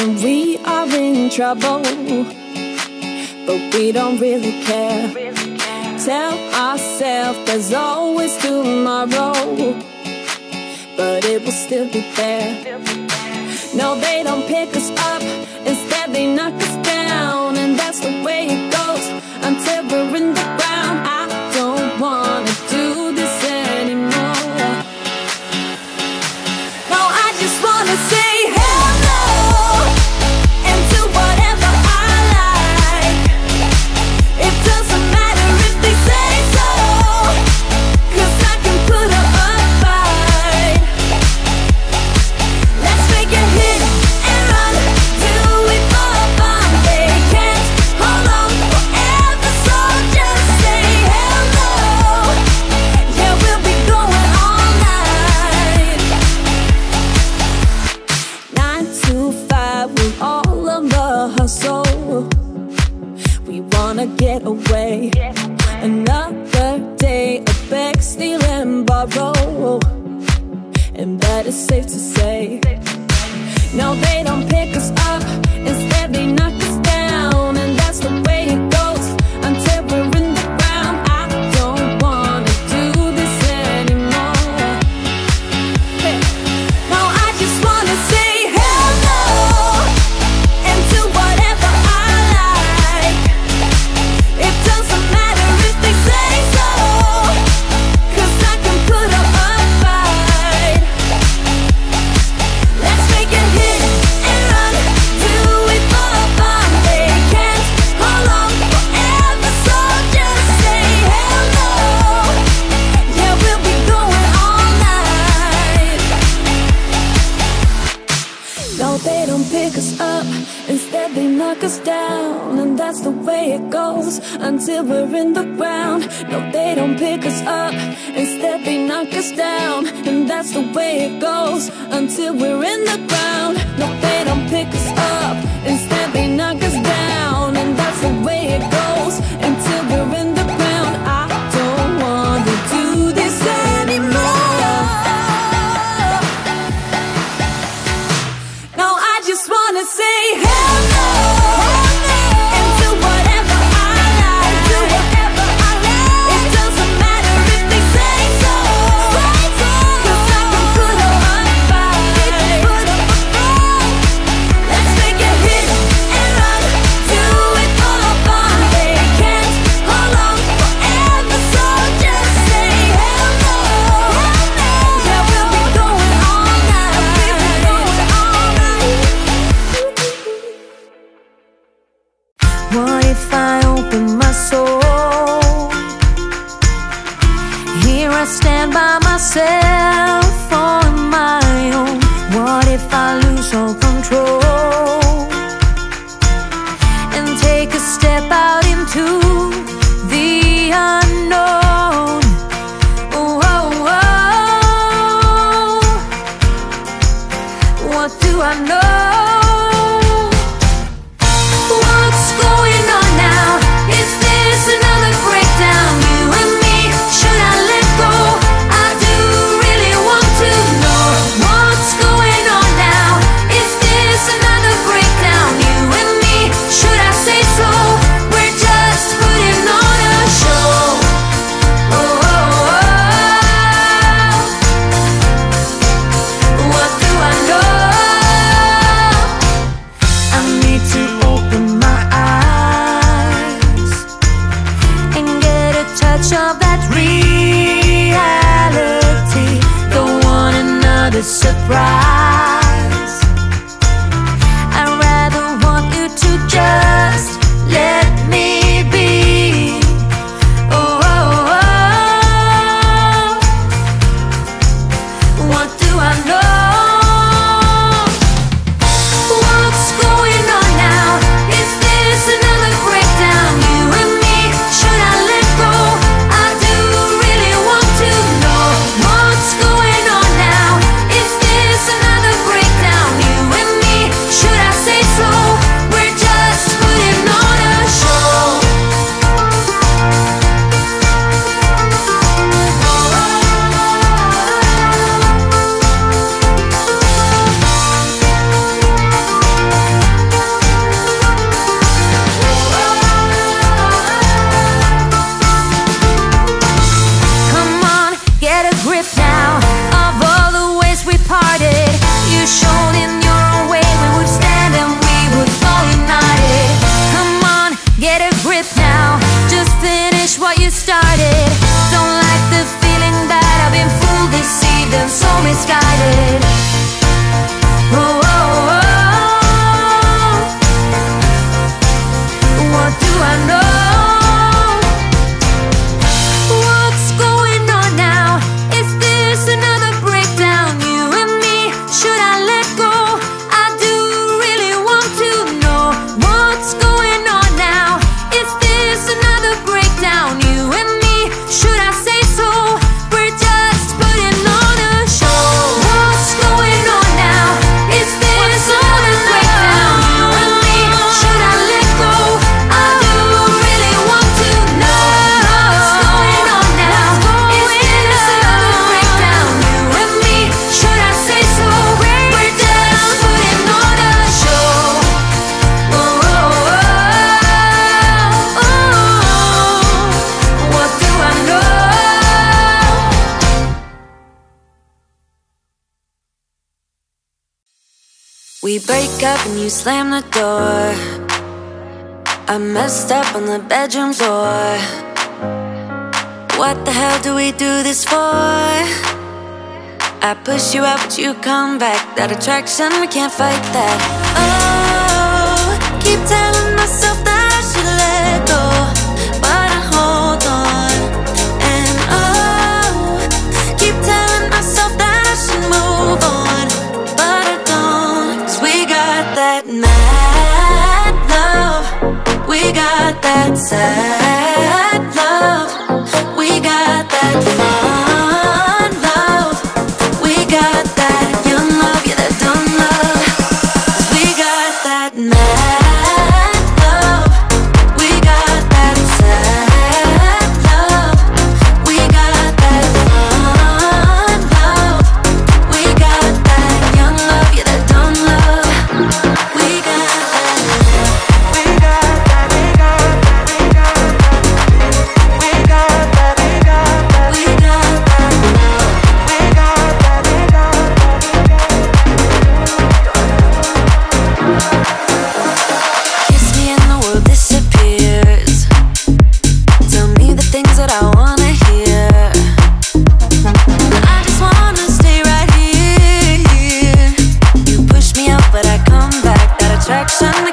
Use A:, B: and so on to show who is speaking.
A: and we are in trouble, but we don't really care. Tell ourselves there's always tomorrow, but it will still be there. No, they don't pick us up, instead they knock us down, and that's the way it goes until we're in the ground. I don't wanna do this anymore. No, I just wanna say hello and do whatever I like. It doesn't matter if they say so, 'cause I can put up a fight. Let's make a hit and run, do it for fun. They can't hold on forever, so just say hello. Yeah, we'll be going all night. 9 to 5, we're all on the hustle. We wanna get away. Another day of beg, steal and borrow, and that is safe to say. No, they don't pick us up, instead they knock us down, and that's the way it goes until we're in the ground. I don't wanna do this anymore. Hey. No, I just wanna say hello and do whatever I like. It doesn't matter if they say so, 'cause I can put up a fight. Let's make a hit and run, do it for fun. They can't hold on forever, so just say hello. Yeah, we'll be going all night. No, they don't pick us up, instead they knock us down, and that's the way it goes until we're in the ground. No, they don't pick us up, instead they knock us down, and that's the way it goes until we're in the ground. No, they don't pick us up, instead they knock us down, and that's the way it goes until we're in the ground. I don't wanna do this anymore. No, I just wanna say hello and do whatever I like. Do whatever I like. It doesn't matter if they say so, 'cause I can put up a fight. Let's make a hit and run, do it for fun. They can't hold on forever, so just say hello. Yeah, we'll be going all night. What if I open my soul? Here I stand by myself on my own. What if I lose all control and take a step out into the unknown? Oh, oh, oh. What do I know? What's going on now? Is this another breakdown? You and me, should I let go? I do really want to know what's going on now. Is this another breakdown? You and me, should I say so? We're just putting on a show. Oh, oh, oh. What do I know? I need to open my eyes and get a touch of that reality. Don't want another surprise. I'd rather want you to just let me be. Oh, oh, oh. What do I know? What's going on now? Is this another breakdown? You and me, should I let go? I do really want to know what's going on now. Is this another you showed in your way, we would stand and we would fall united. Come on, get a grip now, just finish what you started. Don't like the feeling that I've been fooled, deceived and so misguided. Oh, oh, oh. What do I know? What's going on now? Is this another breakdown? You and me, should I let go? I do really want to know what's going on now. Is this another breakdown? You and me, should I say so? We're just putting on a show. What's going on now? Is this another breakdown? You and me, should I let go? I do really want to know what's going on now. Is this another breakdown? You and me, should I say so? We're just putting on a show. Oh, oh, oh, oh. What do I know? We break up and you slam the door. I messed up on the bedroom floor. What the hell do we do this for? I push you out but you come back. That attraction, we can't fight that. Oh, keep telling myself that I should let go, but I hold on. And oh, keep telling myself that I should move on, but I don't. 'Cause we got that mad love, we got that sad love, we got that fun love, we got that young love, yeah, that dumb love. 'Cause we got that mad love, we got that sad love, we got that fun love, we got that young love, yeah, that dumb love. We got that. We got that. We got that. We got that. We got that. We got that. We got that. We got that. We got that. Kiss me and the world disappears. Tell me the things that I wanna hear. I just wanna stay right here. You push me out, but I come back. That attraction, we